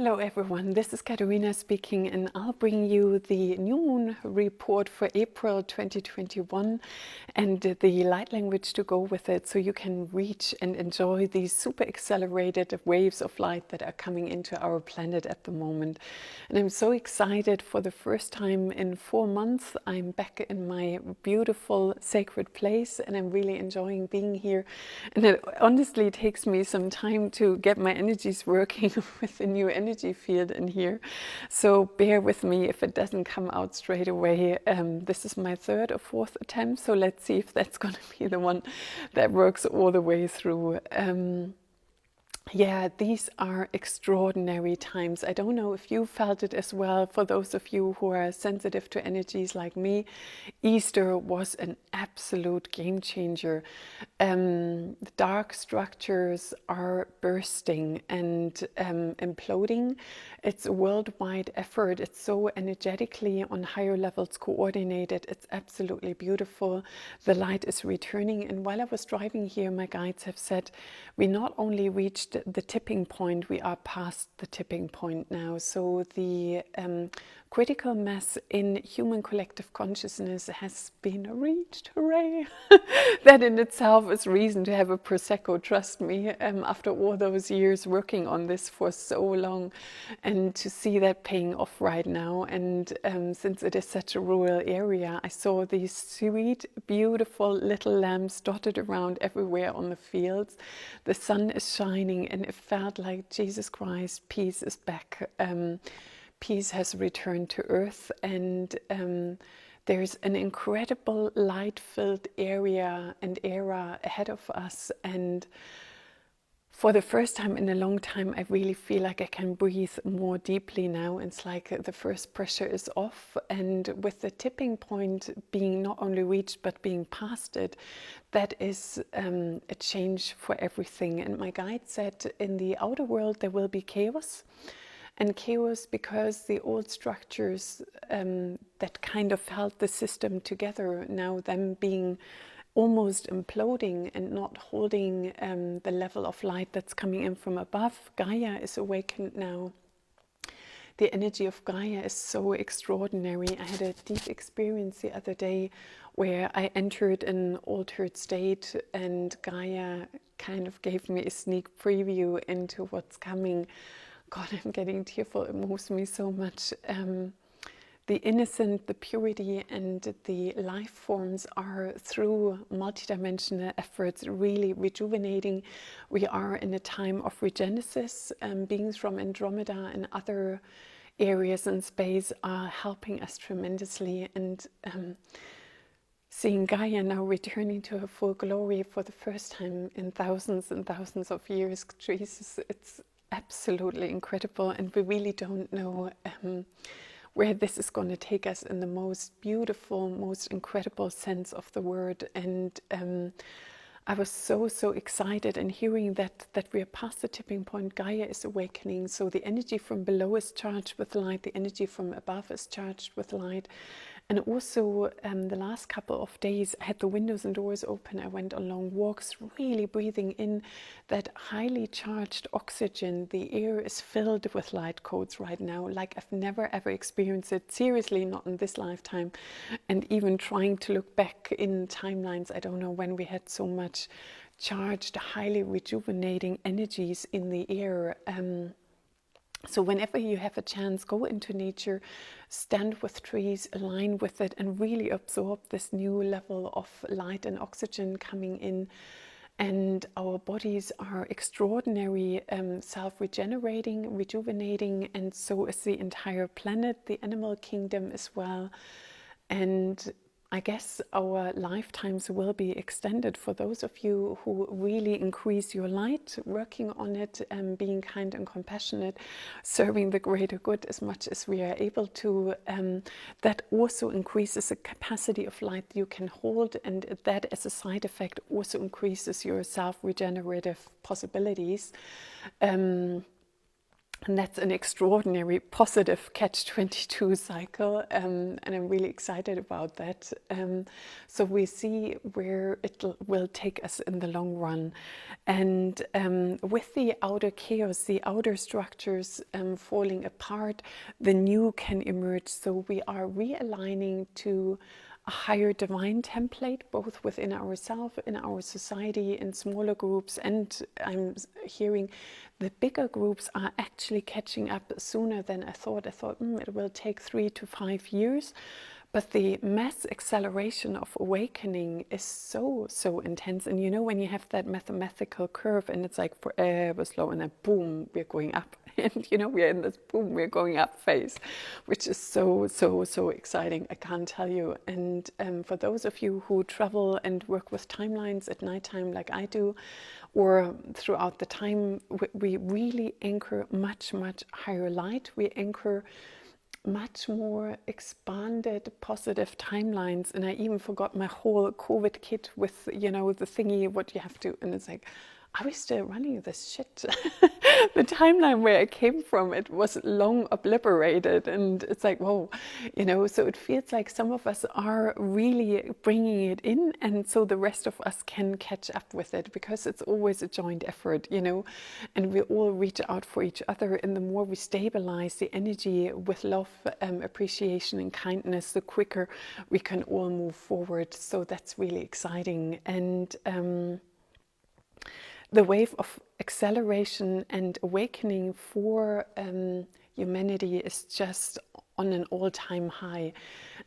Hello everyone, this is Katerina speaking, and I'll bring you the new moon report for April 2021 and the light language to go with it, so you can reach and enjoy these super accelerated waves of light that are coming into our planet at the moment. And I'm so excited. For the first time in 4 months, I'm back in my beautiful sacred place, and I'm really enjoying being here. And it honestly takes me some time to get my energies working with the new energy field in here, so bear with me if it doesn't come out straight away. This is my 3rd or 4th attempt, so let's see if that's going to be the one that works all the way through. Yeah, these are extraordinary times. I don't know if you felt it as well. For those of you who are sensitive to energies like me, Easter was an absolute game changer. The dark structures are bursting and imploding. It's a worldwide effort. It's so energetically on higher levels coordinated. It's absolutely beautiful. The light is returning. And while I was driving here, my guides have said we not only reached the tipping point, we are past the tipping point now. So the critical mass in human collective consciousness has been reached. Hooray! That in itself is reason to have a Prosecco, trust me, after all those years working on this for so long, and to see that paying off right now. And since it is such a rural area, I saw these sweet, beautiful little lamps dotted around everywhere on the fields. The sun is shining, and it felt like, Jesus Christ, peace is back. Peace has returned to earth, and there's an incredible light-filled area and era ahead of us. And for the first time in a long time, I really feel like I can breathe more deeply now. It's like the first pressure is off, and with the tipping point being not only reached but being past it, that is a change for everything. And my guide said in the outer world there will be chaos. And chaos because the old structures that kind of held the system together, now them being almost imploding and not holding the level of light that's coming in from above. Gaia is awakened now. The energy of Gaia is so extraordinary. I had a deep experience the other day where I entered an altered state, and Gaia kind of gave me a sneak preview into what's coming. God, I'm getting tearful. It moves me so much. The innocent, the purity, and the life forms are, through multidimensional efforts, really rejuvenating. We are in a time of regenesis. Beings from Andromeda and other areas in space are helping us tremendously. And seeing Gaia now returning to her full glory for the first time in thousands and thousands of years, Jesus, it's absolutely incredible. And we really don't know where this is going to take us in the most beautiful, most incredible sense of the word. And I was so excited, and hearing that we are past the tipping point. Gaia is awakening, so the energy from below is charged with light, the energy from above is charged with light. And also the last couple of days I had the windows and doors open. I went on long walks, really breathing in that highly charged oxygen. The air is filled with light codes right now, like I've never ever experienced it. Seriously, not in this lifetime. And even trying to look back in timelines, I don't know when we had so much charged, highly rejuvenating energies in the air. So whenever you have a chance, go into nature, stand with trees, align with it, and really absorb this new level of light and oxygen coming in. And our bodies are extraordinary, self-regenerating, rejuvenating, and so is the entire planet, the animal kingdom as well. And I guess our lifetimes will be extended for those of you who really increase your light, working on it, and being kind and compassionate, serving the greater good as much as we are able to. That also increases the capacity of light you can hold, and that as a side effect also increases your self-regenerative possibilities. And that's an extraordinary positive catch-22 cycle, and I'm really excited about that. So we see where it will take us in the long run. And with the outer chaos, the outer structures falling apart, the new can emerge. So we are realigning to a higher divine template, both within ourselves, in our society, in smaller groups, and I'm hearing the bigger groups are actually catching up sooner than I thought. I thought it will take 3 to 5 years, but the mass acceleration of awakening is so intense. And you know, when you have that mathematical curve and it's like forever slow and then boom, we're going up. And you know, we're in this boom, we're going up phase, which is so exciting. I can't tell you. And for those of you who travel and work with timelines at nighttime like I do, or throughout the time, we really anchor much higher light. We anchor much more expanded positive timelines. And I even forgot my whole COVID kit with, you know, the thingy, what you have to, and it's like, are we still running this shit? The timeline where I came from, it was long obliterated, and it's like, whoa, you know, so it feels like some of us are really bringing it in, and so the rest of us can catch up with it, because it's always a joint effort, you know, and we all reach out for each other, and the more we stabilize the energy with love, appreciation and kindness, the quicker we can all move forward. So that's really exciting. And the wave of acceleration and awakening for humanity is just on an all-time high.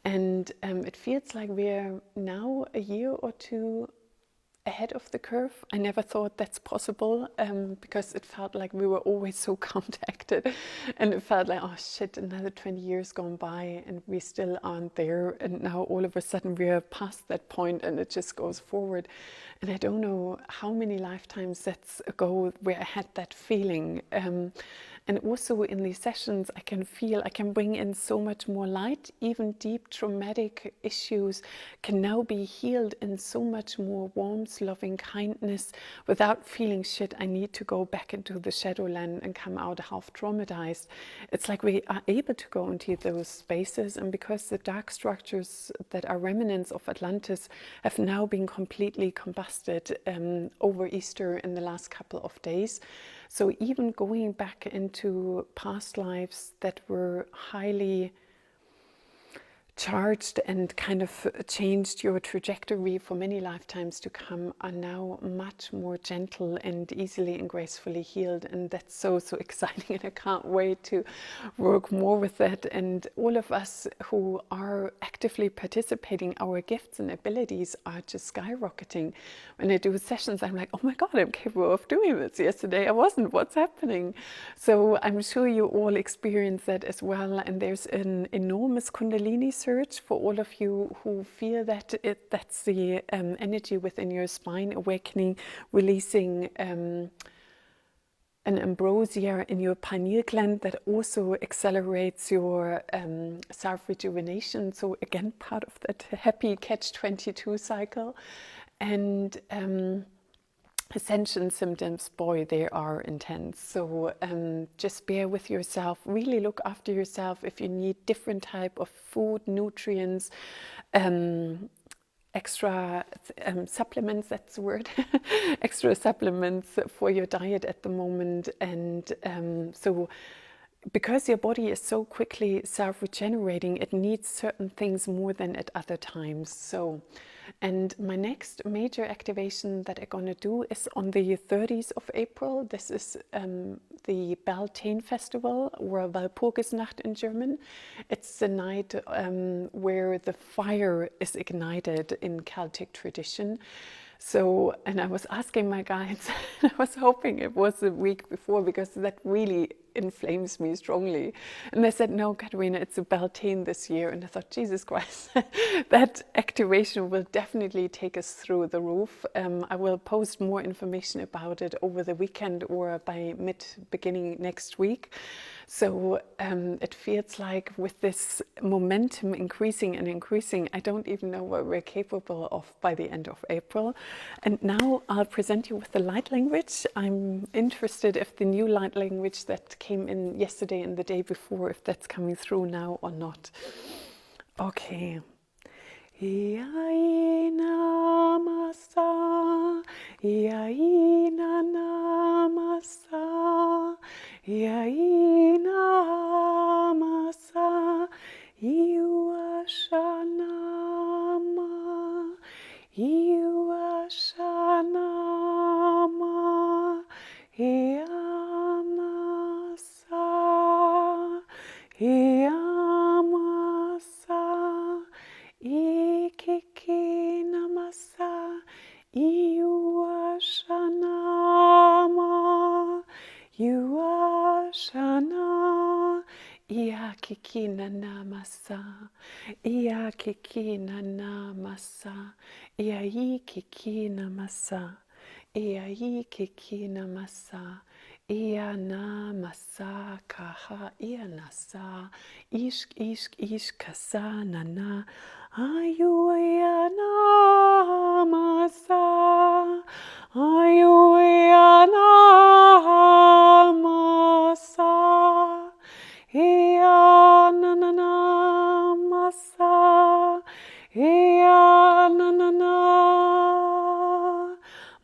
And it feels like we're now a year or two ahead of the curve. I never thought that's possible, because it felt like we were always so contacted, and it felt like, oh shit, another 20 years gone by and we still aren't there, and now all of a sudden we're past that point and it just goes forward. And I don't know how many lifetimes that's ago where I had that feeling. And also in these sessions, I can bring in so much more light. Even deep traumatic issues can now be healed in so much more warmth, loving kindness, without feeling shit, I need to go back into the shadowland and come out half traumatized. It's like we are able to go into those spaces, and because the dark structures that are remnants of Atlantis have now been completely combusted over Easter in the last couple of days. So even going back into past lives that were highly charged and kind of changed your trajectory for many lifetimes to come are now much more gentle and easily and gracefully healed. And that's so exciting, and I can't wait to work more with that. And all of us who are actively participating, our gifts and abilities are just skyrocketing. When I do sessions, I'm like, oh my God, I'm capable of doing this. Yesterday I wasn't. What's happening? So I'm sure you all experience that as well. And there's an enormous Kundalini search for all of you who feel that that's the energy within your spine awakening, releasing an ambrosia in your pineal gland that also accelerates your self-rejuvenation. So again, part of that happy catch-22 cycle. And ascension symptoms, boy, they are intense. So just bear with yourself, really look after yourself. If you need different type of food, nutrients, extra supplements, that's the word, extra supplements for your diet at the moment. And so because your body is so quickly self-regenerating, it needs certain things more than at other times. So, and my next major activation that I'm going to do is on the 30th of April. This is the Beltane Festival, or Walpurgisnacht in German. It's the night where the fire is ignited in Celtic tradition. So, and I was asking my guides, I was hoping it was the week before, because that really inflames me strongly. And they said, no, Katerina, it's a Beltane this year. And I thought, Jesus Christ, that activation will definitely take us through the roof. I will post more information about it over the weekend or by beginning next week. So it feels like with this momentum increasing and increasing, I don't even know what we're capable of by the end of April. And now I'll present you with the light language. I'm interested if the new light language that came in yesterday and the day before, if that's coming through now or not. Okay. Iaina masa, iaina namasa, iaina masa, iuashanama, iuashanama, iamasa, iamasa. Ikiki namasa, iuashanama, iuashana, iakiki namasa, iakiki namasa, iaikiki namasa, iaikiki namasa. Iana masa kaha ianasa ishk kasa nana ayuiana masa ayuiana masa iana nana masa iana nana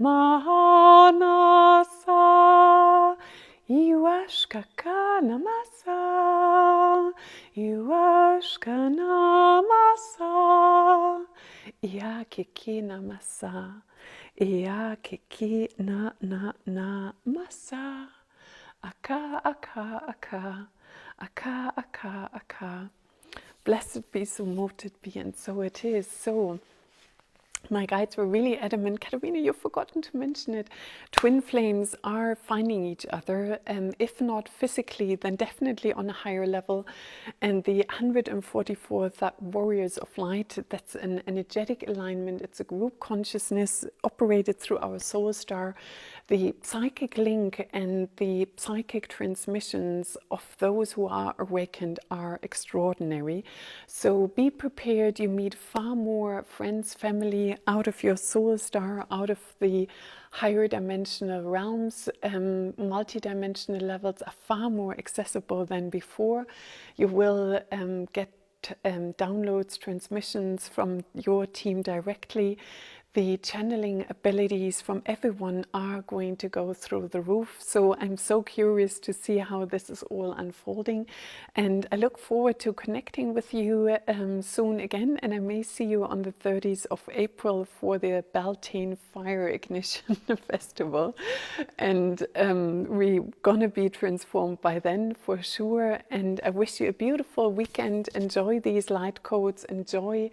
mahanasa Iwashkaka namasa, Iwashka namasa, Iakiki namasa, Iakiki na masa, Aka, aka, aka, aka, aka, aka. Blessed be, so mote it be, and so it is. So my guides were really adamant. Katarina, you've forgotten to mention it. Twin flames are finding each other, if not physically, then definitely on a higher level. And the 144th, that warriors of light, that's an energetic alignment. It's a group consciousness operated through our soul star. The psychic link and the psychic transmissions of those who are awakened are extraordinary. So be prepared. You meet far more friends, family, out of your soul star, out of the higher dimensional realms. Multi-dimensional levels are far more accessible than before. You will get downloads, transmissions from your team directly. The channeling abilities from everyone are going to go through the roof. So I'm so curious to see how this is all unfolding. And I look forward to connecting with you soon again. And I may see you on the 30th of April for the Beltane Fire Ignition Festival. And we're gonna be transformed by then for sure. And I wish you a beautiful weekend. Enjoy these light codes. Enjoy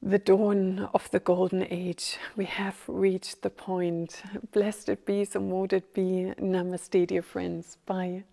the dawn of the golden age. We have reached the point. Blessed it be, so mote it be. Namaste, dear friends. Bye.